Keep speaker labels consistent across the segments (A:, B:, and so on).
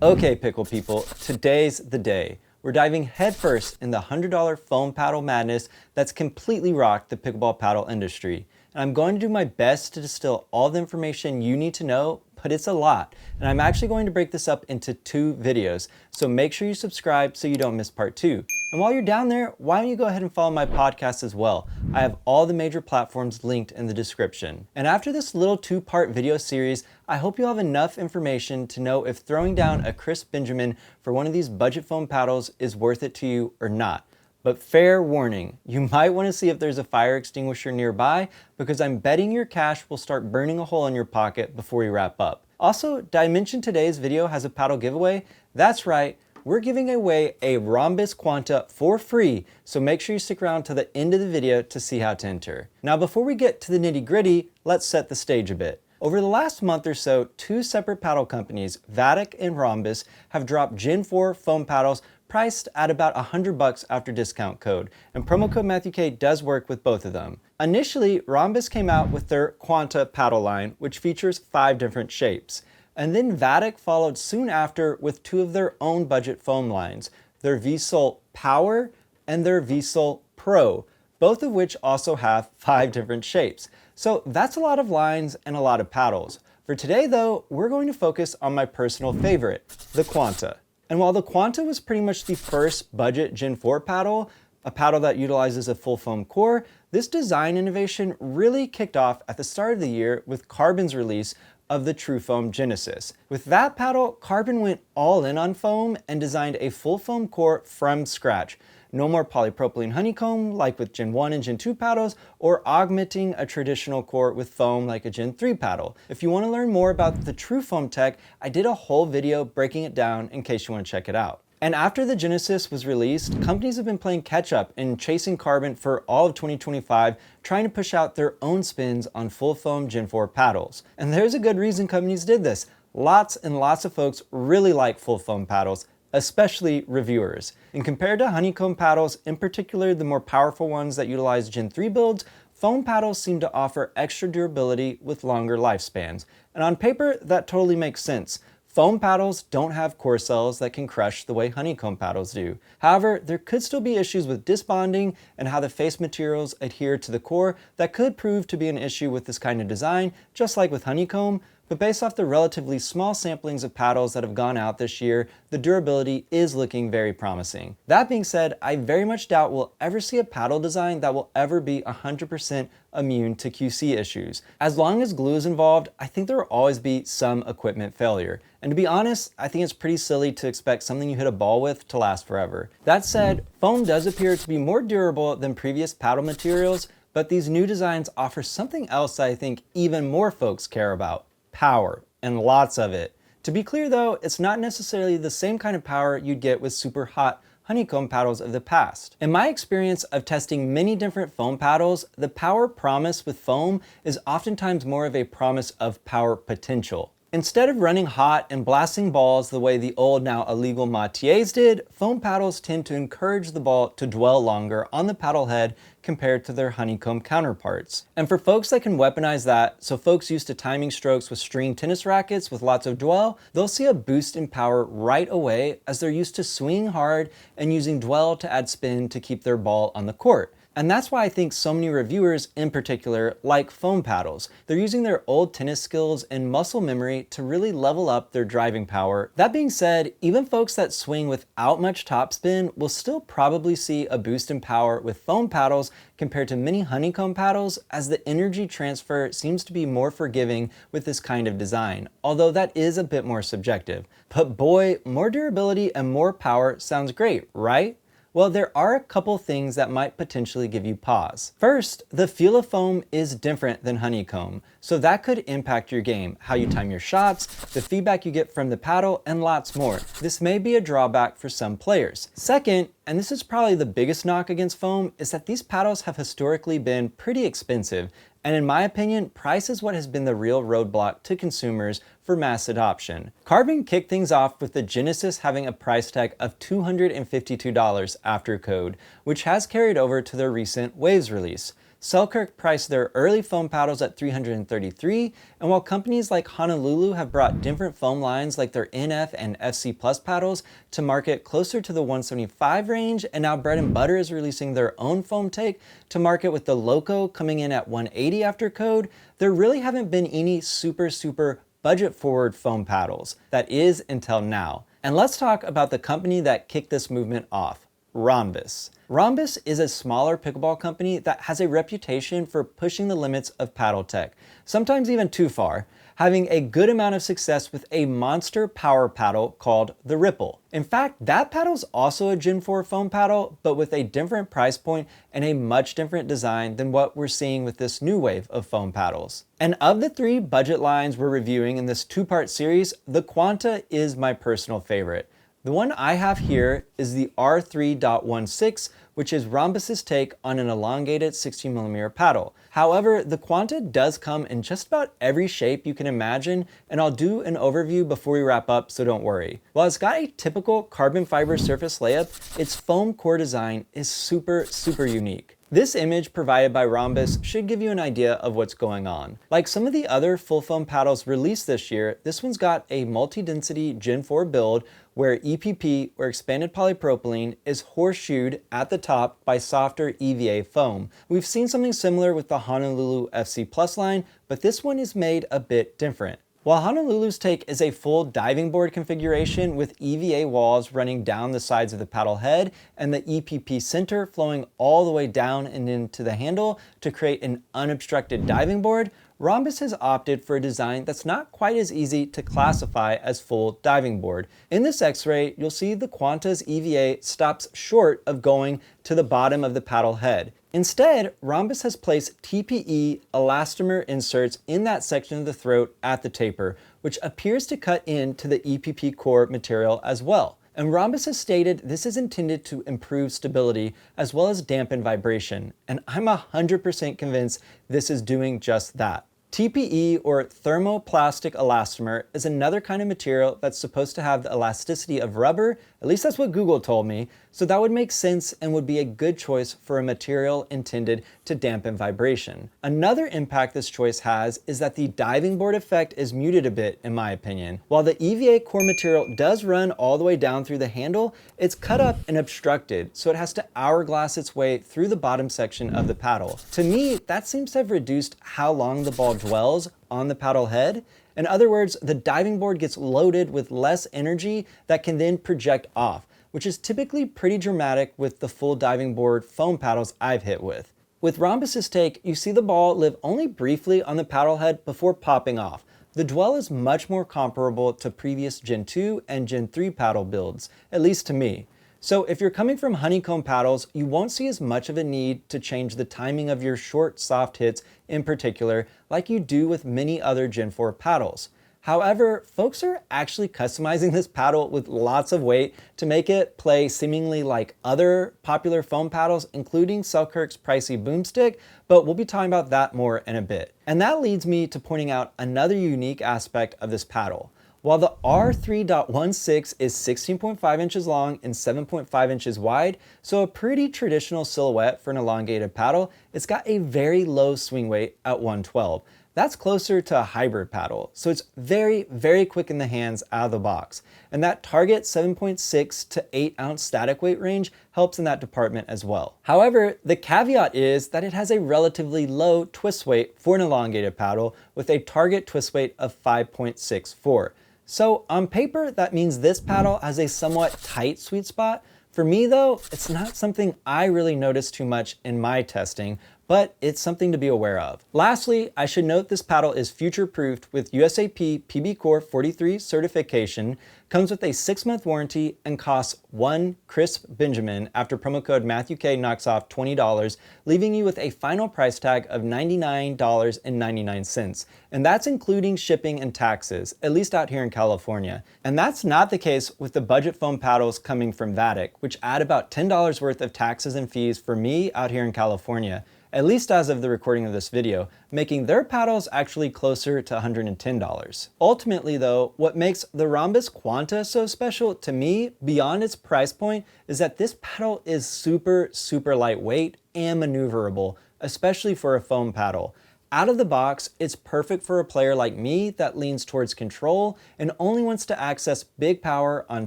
A: Okay, pickle people, today's the day. We're diving headfirst in the $100 foam paddle madness that's completely rocked the pickleball paddle industry. And I'm going to do my best to distill all the information you need to know, but it's a lot. And I'm actually going to break this up into 2 videos, so make sure you subscribe so you don't miss part 2. And while you're down there, why don't you go ahead and follow my podcast as well? I have all the major platforms linked in the description. And after this little 2-part video series, I hope you'll have enough information to know if throwing down a crisp Benjamin for one of these budget foam paddles is worth it to you or not. But fair warning, you might want to see if there's a fire extinguisher nearby, because I'm betting your cash will start burning a hole in your pocket before we wrap up. Also, did I mention today's video has a paddle giveaway? That's right, we're giving away a Ronbus Quanta for free, so make sure you stick around to the end of the video to see how to enter. Now before we get to the nitty gritty, let's set the stage a bit. Over the last month or so, 2 separate paddle companies, Vatic and Ronbus, have dropped Gen 4 foam paddles priced at about $100 after discount code, and promo code Matthew K does work with both of them. Initially, Ronbus came out with their Quanta paddle line, which features 5 different shapes. And then Vatic followed soon after with 2 of their own budget foam lines, their V-Sol Power and their V-Sol Pro, both of which also have 5 different shapes. So that's a lot of lines and a lot of paddles. For today though, we're going to focus on my personal favorite, the Quanta. And while the Quanta was pretty much the first budget Gen 4 paddle, a paddle that utilizes a full foam core, this design innovation really kicked off at the start of the year with Carbon's release of the True Foam Genesis. With that paddle, Carbon went all in on foam and designed a full foam core from scratch. No more polypropylene honeycomb like with Gen 1 and Gen 2 paddles, or augmenting a traditional core with foam like a Gen 3 paddle. If you want to learn more about the True Foam tech, I did a whole video breaking it down in case you want to check it out. And after the Genesis was released, companies have been playing catch up and chasing Carbon for all of 2025, trying to push out their own spins on full foam Gen 4 paddles. And there's a good reason companies did this. Lots and lots of folks really like full foam paddles, especially reviewers. And compared to honeycomb paddles, in particular the more powerful ones that utilize Gen 3 builds, foam paddles seem to offer extra durability with longer lifespans. And on paper, that totally makes sense. Foam paddles don't have core cells that can crush the way honeycomb paddles do. However, there could still be issues with disbonding and how the face materials adhere to the core that could prove to be an issue with this kind of design, just like with honeycomb. But based off the relatively small samplings of paddles that have gone out this year, the durability is looking very promising. That being said, I very much doubt we'll ever see a paddle design that will ever be 100% immune to QC issues. As long as glue is involved, I think there will always be some equipment failure. And to be honest, I think it's pretty silly to expect something you hit a ball with to last forever. That said, foam does appear to be more durable than previous paddle materials, but these new designs offer something else that I think even more folks care about. Power, and lots of it. To be clear though, it's not necessarily the same kind of power you'd get with super hot honeycomb paddles of the past. In my experience of testing many different foam paddles, the power promise with foam is oftentimes more of a promise of power potential. Instead of running hot and blasting balls the way the old, now illegal Matiers did, foam paddles tend to encourage the ball to dwell longer on the paddle head compared to their honeycomb counterparts. And for folks that can weaponize that, so folks used to timing strokes with string tennis rackets with lots of dwell, they'll see a boost in power right away as they're used to swinging hard and using dwell to add spin to keep their ball on the court. And that's why I think so many reviewers in particular like foam paddles. They're using their old tennis skills and muscle memory to really level up their driving power. That being said, even folks that swing without much topspin will still probably see a boost in power with foam paddles compared to many honeycomb paddles, as the energy transfer seems to be more forgiving with this kind of design, although that is a bit more subjective. But boy, more durability and more power sounds great, right? Well, there are a couple things that might potentially give you pause. First, the feel of foam is different than honeycomb, so that could impact your game, how you time your shots, the feedback you get from the paddle, and lots more. This may be a drawback for some players. Second, and this is probably the biggest knock against foam, is that these paddles have historically been pretty expensive, and in my opinion, price is what has been the real roadblock to consumers for mass adoption. Carbon kicked things off with the Genesis having a price tag of $252 after code, which has carried over to their recent Waves release. Selkirk priced their early foam paddles at $333, and while companies like Honolulu have brought different foam lines like their NF and FC Plus paddles to market closer to the $175 range, and now Bread and Butter is releasing their own foam take to market with the Loco coming in at $180 after code, there really haven't been any super budget forward foam paddles. That is until now. And let's talk about the company that kicked this movement off, Ronbus. Ronbus is a smaller pickleball company that has a reputation for pushing the limits of paddle tech, sometimes even too far, having a good amount of success with a monster power paddle called the Ripple. In fact, that paddle's also a Gen 4 foam paddle, but with a different price point and a much different design than what we're seeing with this new wave of foam paddles. And of the 3 budget lines we're reviewing in this 2-part series, the Quanta is my personal favorite. The one I have here is the R3.16, which is Ronbus's take on an elongated 16mm paddle. However, the Quanta does come in just about every shape you can imagine, and I'll do an overview before we wrap up, so don't worry. While it's got a typical carbon fiber surface layup, its foam core design is super unique. This image provided by Ronbus should give you an idea of what's going on. Like some of the other full foam paddles released this year, this one's got a multi-density Gen 4 build where EPP, or expanded polypropylene, is horseshoed at the top by softer EVA foam. We've seen something similar with the Honolulu FC Plus line, but this one is made a bit different. While Honolulu's take is a full diving board configuration with EVA walls running down the sides of the paddle head and the EPP center flowing all the way down and into the handle to create an unobstructed diving board, Ronbus has opted for a design that's not quite as easy to classify as full diving board. In this X-ray, you'll see the Quanta's EVA stops short of going to the bottom of the paddle head. Instead, Ronbus has placed TPE elastomer inserts in that section of the throat at the taper, which appears to cut into the EPP core material as well. And Ronbus has stated this is intended to improve stability as well as dampen vibration, and I'm 100% convinced this is doing just that. TPE, or thermoplastic elastomer, is another kind of material that's supposed to have the elasticity of rubber, at least that's what Google told me, so that would make sense and would be a good choice for a material intended to dampen vibration. Another impact this choice has is that the diving board effect is muted a bit, in my opinion. While the EVA core material does run all the way down through the handle, it's cut up and obstructed, so it has to hourglass its way through the bottom section of the paddle. To me, that seems to have reduced how long the ball dwells on the paddle head. In other words, the diving board gets loaded with less energy that can then project off, which is typically pretty dramatic with the full diving board foam paddles I've hit with. With Ronbus's take, you see the ball live only briefly on the paddle head before popping off. The dwell is much more comparable to previous Gen 2 and Gen 3 paddle builds, at least to me. So if you're coming from honeycomb paddles, you won't see as much of a need to change the timing of your short, soft hits in particular, like you do with many other Gen 4 paddles. However, folks are actually customizing this paddle with lots of weight to make it play seemingly like other popular foam paddles, including Selkirk's pricey boomstick, but we'll be talking about that more in a bit. And that leads me to pointing out another unique aspect of this paddle. While the R3.16 is 16.5 inches long and 7.5 inches wide, so a pretty traditional silhouette for an elongated paddle, it's got a very low swing weight at 112. That's closer to a hybrid paddle, so it's very quick in the hands out of the box. And that target 7.6 to 8 ounce static weight range helps in that department as well. However, the caveat is that it has a relatively low twist weight for an elongated paddle with a target twist weight of 5.64. So on paper, that means this paddle has a somewhat tight sweet spot. For me though, it's not something I really notice too much in my testing, but it's something to be aware of. Lastly, I should note this paddle is future-proofed with USAP PB Core 43 certification, comes with a 6-month warranty, and costs one crisp Benjamin after promo code MatthewK knocks off $20, leaving you with a final price tag of $99.99. And that's including shipping and taxes, at least out here in California. And that's not the case with the budget foam paddles coming from Vatic, which add about $10 worth of taxes and fees for me out here in California, at least as of the recording of this video, making their paddles actually closer to $110. Ultimately though, what makes the Ronbus Quanta so special to me, beyond its price point, is that this paddle is super lightweight and maneuverable, especially for a foam paddle. Out of the box, it's perfect for a player like me that leans towards control and only wants to access big power on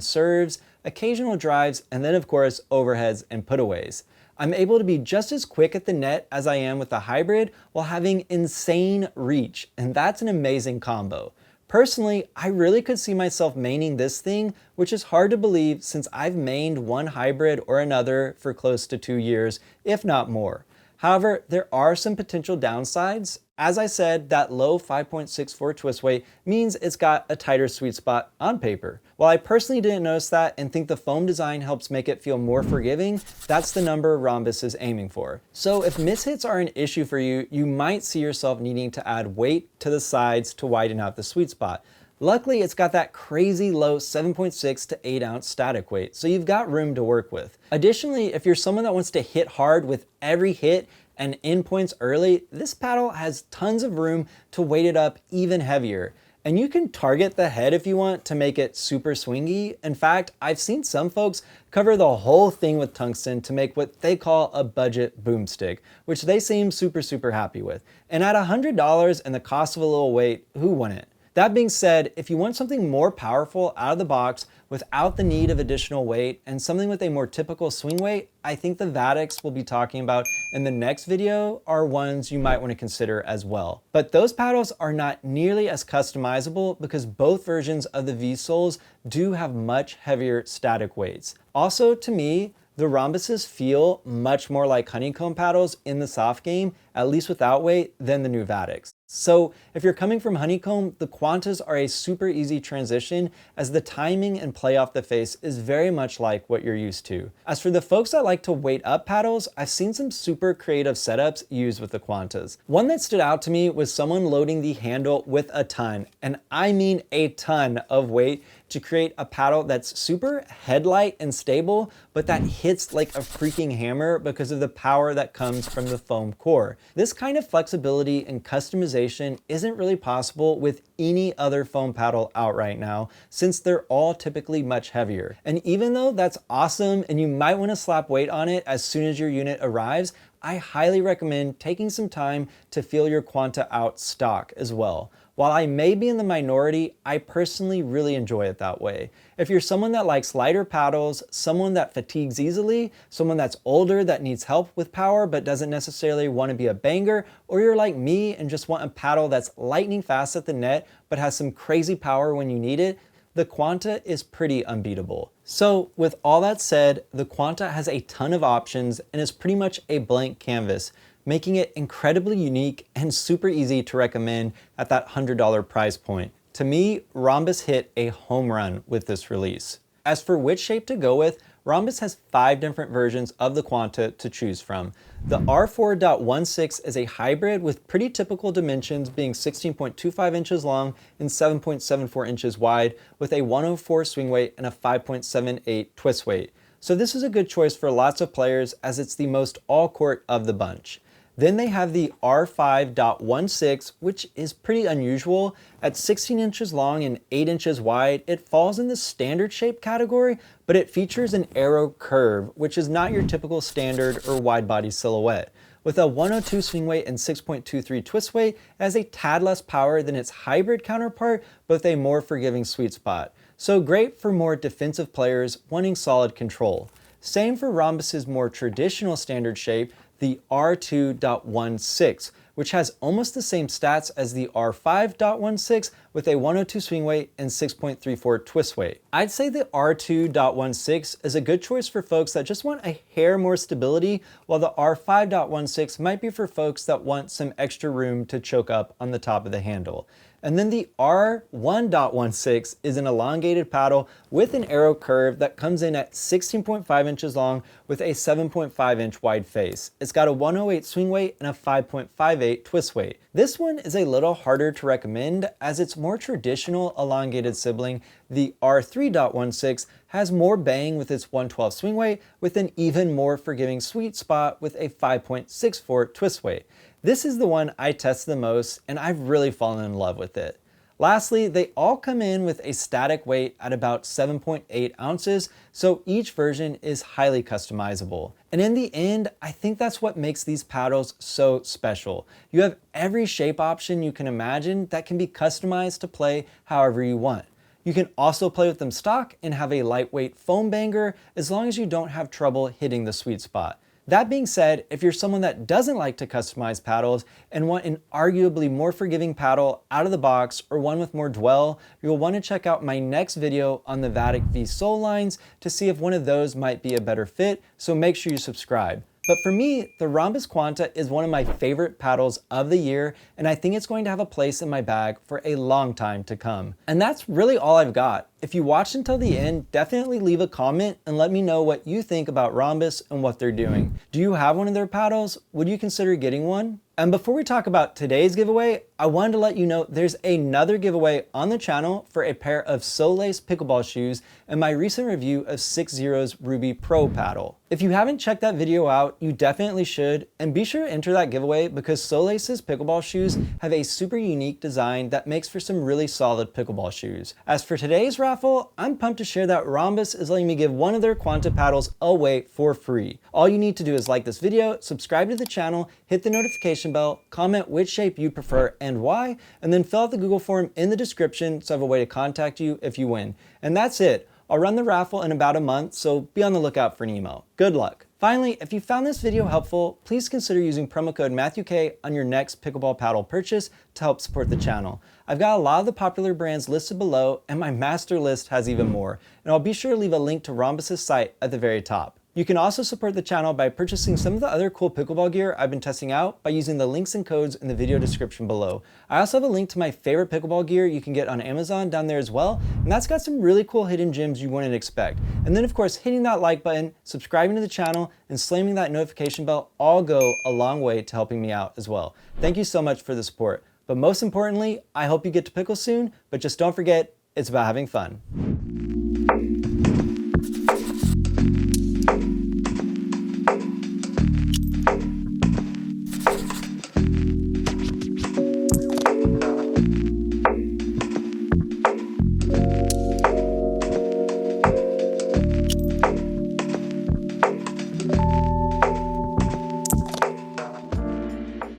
A: serves, occasional drives, and then of course overheads and putaways. I'm able to be just as quick at the net as I am with the hybrid while having insane reach, and that's an amazing combo. Personally, I really could see myself maining this thing, which is hard to believe since I've mained one hybrid or another for close to 2 years, if not more. However, there are some potential downsides. As I said, that low 5.64 twist weight means it's got a tighter sweet spot on paper. While I personally didn't notice that and think the foam design helps make it feel more forgiving, that's the number Ronbus is aiming for. So if mishits are an issue for you, you might see yourself needing to add weight to the sides to widen out the sweet spot. Luckily, it's got that crazy low 7.6 to 8 ounce static weight, so you've got room to work with. Additionally, if you're someone that wants to hit hard with every hit and end points early, this paddle has tons of room to weight it up even heavier. And you can target the head if you want to make it super swingy. In fact, I've seen some folks cover the whole thing with tungsten to make what they call a budget boomstick, which they seem super happy with. And at $100 and the cost of a little weight, who wouldn't? That being said, if you want something more powerful out of the box without the need of additional weight and something with a more typical swing weight, I think the Vatics we'll be talking about in the next video are ones you might want to consider as well. But those paddles are not nearly as customizable because both versions of the V-soles do have much heavier static weights. Also, to me, the Ronbuses feel much more like honeycomb paddles in the soft game, at least without weight, than the new Vatics. So if you're coming from honeycomb, the Quantas are a super easy transition as the timing and play off the face is very much like what you're used to. As for the folks that like to weight up paddles, I've seen some super creative setups used with the Quantas. One that stood out to me was someone loading the handle with a ton, and I mean a ton of weight, to create a paddle that's super headlight and stable, but that hits like a freaking hammer because of the power that comes from the foam core. This kind of flexibility and customization isn't really possible with any other foam paddle out right now, since they're all typically much heavier. And even though that's awesome and you might want to slap weight on it as soon as your unit arrives, I highly recommend taking some time to feel your Quanta out stock as well. While I may be in the minority, I personally really enjoy it that way. If you're someone that likes lighter paddles, someone that fatigues easily, someone that's older that needs help with power but doesn't necessarily want to be a banger, or you're like me and just want a paddle that's lightning fast at the net but has some crazy power when you need it, the Quanta is pretty unbeatable. So with all that said, the Quanta has a ton of options and is pretty much a blank canvas, making it incredibly unique and super easy to recommend at that $100 price point. To me, Ronbus hit a home run with this release. As for which shape to go with, Ronbus has 5 different versions of the Quanta to choose from. The R4.16 is a hybrid with pretty typical dimensions being 16.25 inches long and 7.74 inches wide with a 104 swing weight and a 5.78 twist weight. So this is a good choice for lots of players as it's the most all-court of the bunch. Then they have the R5.16, which is pretty unusual. At 16 inches long and 8 inches wide, it falls in the standard shape category, but it features an arrow curve, which is not your typical standard or wide body silhouette. With a 102 swing weight and 6.23 twist weight, it has a tad less power than its hybrid counterpart, but with a more forgiving sweet spot. So great for more defensive players wanting solid control. Same for Ronbus's more traditional standard shape, the R2.16, which has almost the same stats as the R5.16 with a 102 swing weight and 6.34 twist weight. I'd say the R2.16 is a good choice for folks that just want a hair more stability, while the R5.16 might be for folks that want some extra room to choke up on the top of the handle. And then the R1.16 is an elongated paddle with an arrow curve that comes in at 16.5 inches long with a 7.5 inch wide face. It's got a 108 swing weight and a 5.58 twist weight. This one is a little harder to recommend as its more traditional elongated sibling, the R3.16, has more bang with its 112 swing weight with an even more forgiving sweet spot with a 5.64 twist weight. This is the one I tested the most and I've really fallen in love with it. Lastly, they all come in with a static weight at about 7.8 ounces, so each version is highly customizable. And in the end, I think that's what makes these paddles so special. You have every shape option you can imagine that can be customized to play however you want. You can also play with them stock and have a lightweight foam banger as long as you don't have trouble hitting the sweet spot. That being said, if you're someone that doesn't like to customize paddles and want an arguably more forgiving paddle out of the box or one with more dwell, you'll want to check out my next video on the Vatic V Sole lines to see if one of those might be a better fit, so make sure you subscribe. But for me, the Ronbus Quanta is one of my favorite paddles of the year, and I think it's going to have a place in my bag for a long time to come. And that's really all I've got. If you watched until the end, definitely leave a comment and let me know what you think about Ronbus and what they're doing. Do you have one of their paddles? Would you consider getting one? And before we talk about today's giveaway, I wanted to let you know there's another giveaway on the channel for a pair of Soleil's pickleball shoes and my recent review of 6Zero's Ruby Pro paddle. If you haven't checked that video out, you definitely should, and be sure to enter that giveaway because Soleil's pickleball shoes have a super unique design that makes for some really solid pickleball shoes. As for today's raffle, I'm pumped to share that Ronbus is letting me give one of their Quanta paddles away for free. All you need to do is like this video, subscribe to the channel, hit the notification bell, comment which shape you prefer and why, and then fill out the Google form in the description so I have a way to contact you if you win. And that's it. I'll run the raffle in about a month, so be on the lookout for an email. Good luck. Finally, if you found this video helpful, please consider using promo code MatthewK on your next pickleball paddle purchase to help support the channel. I've got a lot of the popular brands listed below, and my master list has even more, and I'll be sure to leave a link to Ronbus's site at the very top. You can also support the channel by purchasing some of the other cool pickleball gear I've been testing out by using the links and codes in the video description below. I also have a link to my favorite pickleball gear you can get on Amazon down there as well, and that's got some really cool hidden gems you wouldn't expect. And then of course, hitting that like button, subscribing to the channel, and slamming that notification bell all go a long way to helping me out as well. Thank you so much for the support. But most importantly, I hope you get to pickle soon, but just don't forget, it's about having fun.